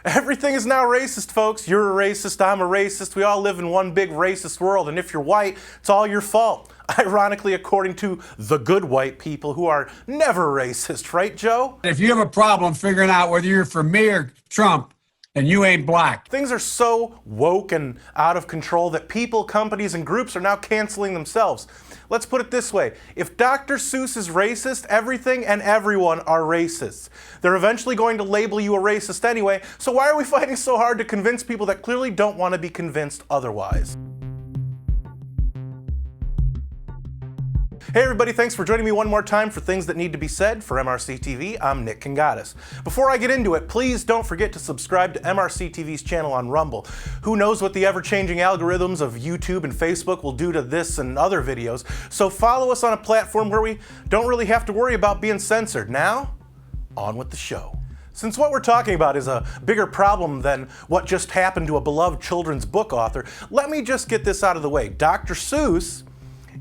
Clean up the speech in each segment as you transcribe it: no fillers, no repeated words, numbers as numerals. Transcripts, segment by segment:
Everything is now racist, folks. You're a racist, I'm a racist. We all live in one big racist world, and if you're white, it's all your fault. Ironically, according to the good white people who are never racist, right, Joe? If you have a problem figuring out whether you're for me or Trump, and you ain't black. Things are so woke and out of control that people, companies, and groups are now canceling themselves. Let's put it this way. If Dr. Seuss is racist, everything and everyone are racists. They're eventually going to label you a racist anyway, so why are we fighting so hard to convince people that clearly don't want to be convinced otherwise? Hey everybody, thanks for joining me one more time for Things That Need to Be Said. For MRCTV, I'm Nick Kangadis. Before I get into it, please don't forget to subscribe to MRCTV's channel on Rumble. Who knows what the ever-changing algorithms of YouTube and Facebook will do to this and other videos, so follow us on a platform where we don't really have to worry about being censored. Now, on with the show. Since what we're talking about is a bigger problem than what just happened to a beloved children's book author, let me just get this out of the way. Dr. Seuss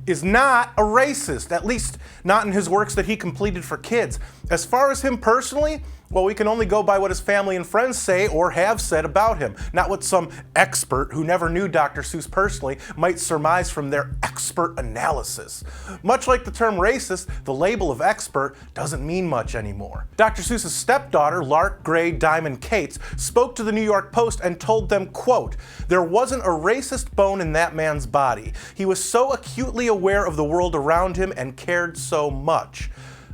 is not a racist, at least not in his works that he completed for kids. As far as him personally, well, we can only go by what his family and friends say or have said about him, not what some expert who never knew Dr. Seuss personally might surmise from their expert analysis. Much like the term racist, the label of expert doesn't mean much anymore. Dr. Seuss's stepdaughter, Lark Gray Diamond Cates, spoke to the New York Post and told them, quote, "There wasn't a racist bone in that man's body. He was so acutely aware of the world around him and cared so much,"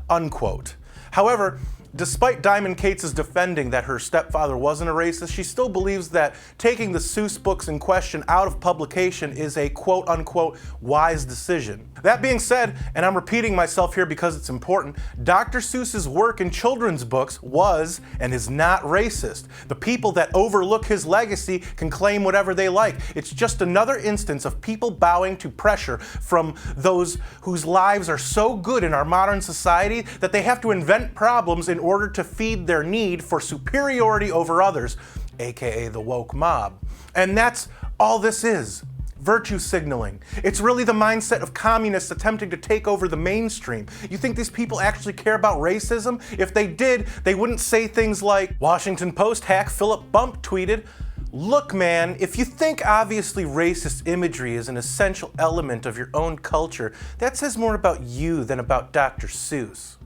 unquote. However, despite Diamond Cates' defending that her stepfather wasn't a racist, she still believes that taking the Seuss books in question out of publication is a quote-unquote wise decision. That being said, and I'm repeating myself here because it's important, Dr. Seuss's work in children's books was and is not racist. The people that overlook his legacy can claim whatever they like. It's just another instance of people bowing to pressure from those whose lives are so good in our modern society that they have to invent problems in order to feed their need for superiority over others, aka the woke mob. And that's all this is. Virtue signaling. It's really the mindset of communists attempting to take over the mainstream. You think these people actually care about racism? If they did, they wouldn't say things like, Washington Post hack Philip Bump tweeted, "Look man, if you think obviously racist imagery is an essential element of your own culture, that says more about you than about Dr. Seuss."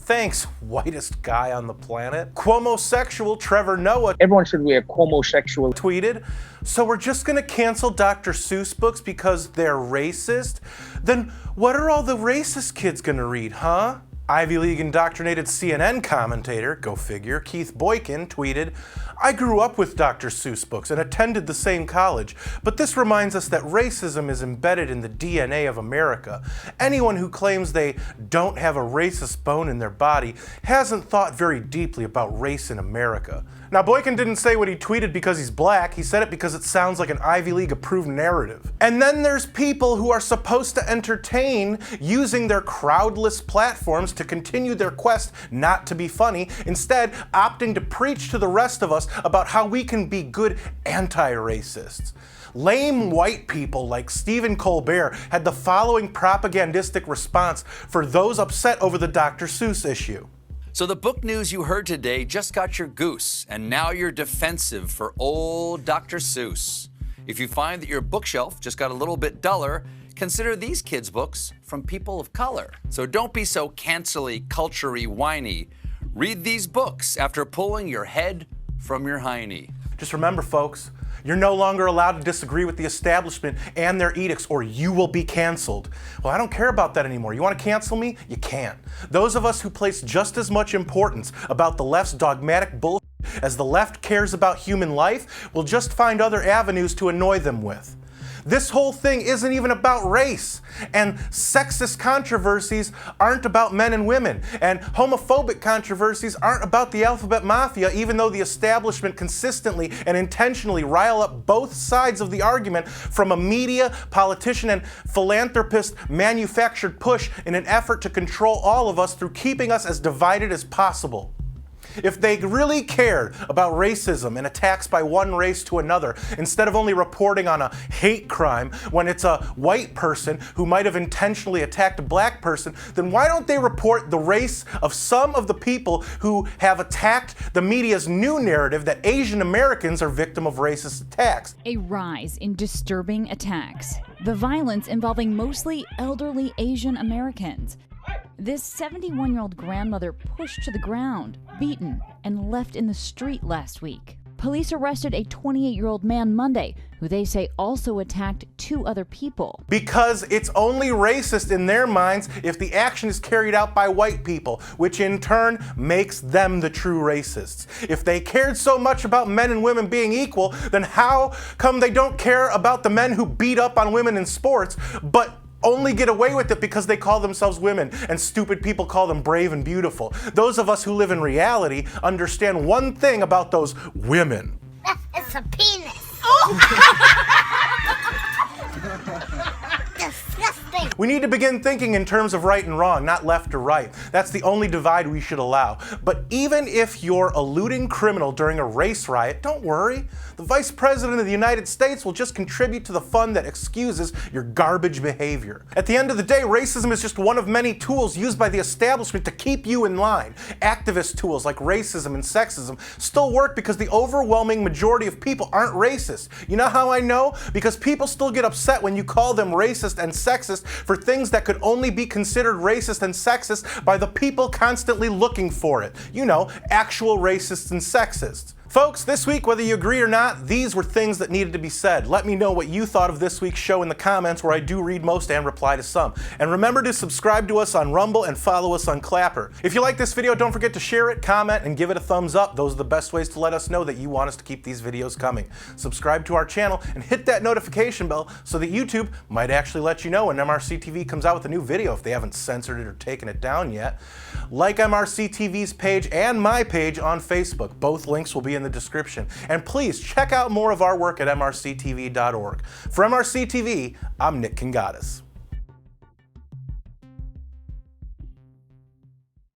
Thanks, whitest guy on the planet. Cuomo-sexual Trevor Noah, everyone should be a Cuomo-sexual, tweeted, "So we're just gonna cancel Dr. Seuss books because they're racist? Then what are all the racist kids gonna read, huh?" Ivy League indoctrinated CNN commentator, go figure, Keith Boykin tweeted, "I grew up with Dr. Seuss books and attended the same college, but this reminds us that racism is embedded in the DNA of America. Anyone who claims they don't have a racist bone in their body hasn't thought very deeply about race in America." Now, Boykin didn't say what he tweeted because he's black, he said it because it sounds like an Ivy League approved narrative. And then there's people who are supposed to entertain using their crowdless platforms to continue their quest not to be funny, instead opting to preach to the rest of us about how we can be good anti-racists. Lame white people like Stephen Colbert had the following propagandistic response for those upset over the Dr. Seuss issue. So the book news you heard today just got your goose, and now you're defensive for old Dr. Seuss. If you find that your bookshelf just got a little bit duller, consider these kids' books from people of color. So don't be so cancel-y, culture-y, whiny. Read these books after pulling your head from your hiney. Just remember, folks, you're no longer allowed to disagree with the establishment and their edicts, or you will be canceled. Well, I don't care about that anymore. You want to cancel me? You can. Those of us who place just as much importance about the left's dogmatic bullshit as the left cares about human life will just find other avenues to annoy them with. This whole thing isn't even about race, and sexist controversies aren't about men and women, and homophobic controversies aren't about the alphabet mafia, even though the establishment consistently and intentionally rile up both sides of the argument from a media, politician, and philanthropist manufactured push in an effort to control all of us through keeping us as divided as possible. If they really cared about racism and attacks by one race to another, instead of only reporting on a hate crime when it's a white person who might have intentionally attacked a black person, then why don't they report the race of some of the people who have attacked the media's new narrative that Asian Americans are victim of racist attacks? A rise in disturbing attacks. The violence involving mostly elderly Asian Americans. This 71-year-old grandmother pushed to the ground, beaten, and left in the street last week. Police arrested a 28-year-old man Monday, who they say also attacked 2 other people. Because it's only racist in their minds if the action is carried out by white people, which in turn makes them the true racists. If they cared so much about men and women being equal, then how come they don't care about the men who beat up on women in sports, but only get away with it because they call themselves women and stupid people call them brave and beautiful? Those of us who live in reality understand one thing about those women. It's a penis. Disgusting. We need to begin thinking in terms of right and wrong, not left or right. That's the only divide we should allow. But even if you're a looting criminal during a race riot, don't worry. The Vice President of the United States will just contribute to the fund that excuses your garbage behavior. At the end of the day, racism is just one of many tools used by the establishment to keep you in line. Activist tools like racism and sexism still work because the overwhelming majority of people aren't racist. You know how I know? Because people still get upset when you call them racist and sexist for things that could only be considered racist and sexist by the people constantly looking for it. You know, actual racists and sexists. Folks, this week, whether you agree or not, these were things that needed to be said. Let me know what you thought of this week's show in the comments, where I do read most and reply to some. And remember to subscribe to us on Rumble and follow us on Clapper. If you like this video, don't forget to share it, comment, and give it a thumbs up. Those are the best ways to let us know that you want us to keep these videos coming. Subscribe to our channel and hit that notification bell so that YouTube might actually let you know when MRCTV comes out with a new video if they haven't censored it or taken it down yet. Like MRCTV's page and my page on Facebook. Both links will be in the description. And please check out more of our work at mrctv.org. For MRCTV, I'm Nick Kangadis.